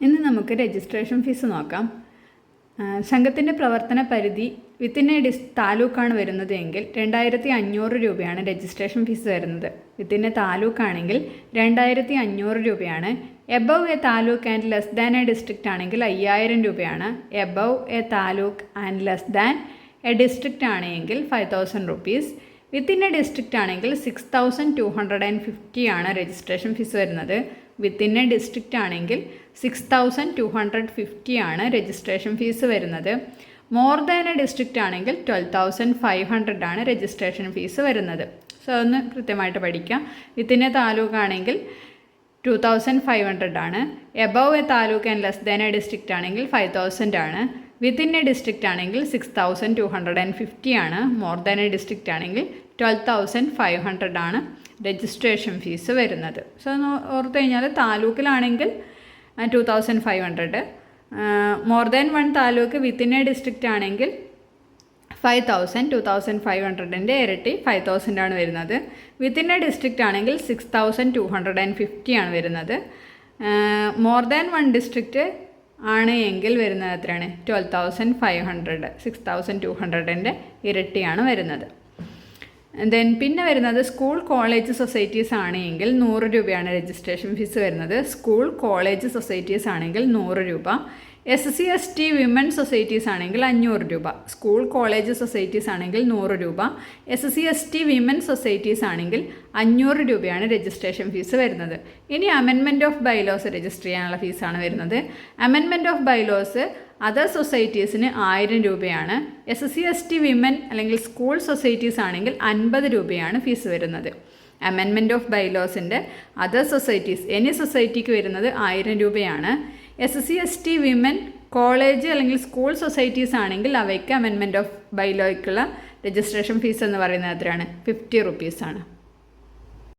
ഇന്ന് നമുക്ക് registration fees നോക്കാം. സംഘത്തിൻ്റെ പ്രവർത്തന പരിധി വിത്തിൻ എ താലൂക്കാണ് വരുന്നത് എങ്കിൽ 2500 രൂപയാണ് രജിസ്ട്രേഷൻ ഫീസ് വരുന്നത്. വിത്തിൻ എ താലൂക്കാണെങ്കിൽ 2500 രൂപയാണ്. Above A taluk and less than A district ആണെങ്കിൽ 5000 രൂപയാണ്. Above A taluk and less than A district ആണെങ്കിൽ 5000 റുപ്പീസ്. വിത്തിൻ എ ഡിസ്ട്രിക്റ്റ് ആണെങ്കിൽ 6250 ആണ് രജിസ്ട്രേഷൻ ഫീസ് വരുന്നത്. വിത്തിൻ എ ഡിസ്ട്രിക്റ്റ് ആണെങ്കിൽ 6250 ആണ് രജിസ്ട്രേഷൻ ഫീസ് വരുന്നത്. മോർ ദാൻ എ ഡിസ്ട്രിക്റ്റ് ആണെങ്കിൽ 12500 ആണ് രജിസ്ട്രേഷൻ ഫീസ് വരുന്നത്. സോ ഒന്ന് കൃത്യമായിട്ട് പഠിക്കാം. വിത്തിൻ എ താലൂക്ക് ആണെങ്കിൽ 2500 ആണ്. Above A taluk and less than A district ആണെങ്കിൽ 5000 ആണ്. വിത്തിൻ എ ഡിസ്ട്രിക്റ്റ് ആണെങ്കിൽ 6250 ആണ്. മോർ ദാൻ എ ഡിസ്ട്രിക്റ്റ് ആണെങ്കിൽ 12500 ആണ് രജിസ്ട്രേഷൻ ഫീസ് വരുന്നത്. സോ ഓർത്ത് കഴിഞ്ഞാൽ താലൂക്കിലാണെങ്കിൽ 2500, more than 1 taluk within A district ആണെങ്കിൽ 5000, 2500ൻ്റെ ഇരട്ടി 5000 ആണ് വരുന്നത്. വിത്തിൻ എ ഡിസ്ട്രിക്റ്റ് ആണെങ്കിൽ 6250 ആണ് വരുന്നത്. മോർ ദാൻ 1 ഡിസ്ട്രിക്റ്റ് ആണ് എങ്കിൽ വരുന്നത് എത്രയാണ്? 12500, 6200ൻ്റെ ഇരട്ടിയാണ് വരുന്നത്. ദെൻ പിന്നെ വരുന്നത് സ്കൂൾ കോളേജ് സൊസൈറ്റീസ് ആണെങ്കിൽ 100 രൂപയാണ് രജിസ്ട്രേഷൻ ഫീസ് വരുന്നത്. സ്കൂൾ കോളേജ് സൊസൈറ്റീസ് ആണെങ്കിൽ 100 രൂപ. SC/ST വിമൻ സൊസൈറ്റീസ് ആണെങ്കിൽ 500 രൂപ. സ്കൂൾ കോളേജ് സൊസൈറ്റീസ് ആണെങ്കിൽ 100 രൂപ. SC/ST വിമൻ സൊസൈറ്റീസ് ആണെങ്കിൽ 500 രൂപയാണ് രജിസ്ട്രേഷൻ ഫീസ് വരുന്നത്. ഇനി അമെൻമെൻറ്റ് ഓഫ് ബൈലോസ് രജിസ്റ്റർ ചെയ്യാനുള്ള ഫീസാണ് വരുന്നത്. അമെൻമെൻറ്റ് ഓഫ് ബൈലോസ് അതർ സൊസൈറ്റീസിന് 1000 രൂപയാണ്. SC/ST വിമൻ അല്ലെങ്കിൽ സ്കൂൾ സൊസൈറ്റീസ് ആണെങ്കിൽ 50 രൂപയാണ് ഫീസ് വരുന്നത്. അമെൻമെൻറ്റ് ഓഫ് ബൈലോസിൻ്റെ അതർ സൊസൈറ്റീസ് എനി സൊസൈറ്റിക്ക് വരുന്നത് 1000 രൂപയാണ്. SC/ST വിമൻ കോളേജ് അല്ലെങ്കിൽ സ്കൂൾ സൊസൈറ്റീസ് ആണെങ്കിൽ അവയ്ക്ക് അമെൻമെൻറ്റ് ഓഫ് ബൈലോയ്ക്കുള്ള രജിസ്ട്രേഷൻ ഫീസ് എന്ന് പറയുന്നത് എത്രയാണ്? 50 റുപ്പീസാണ്.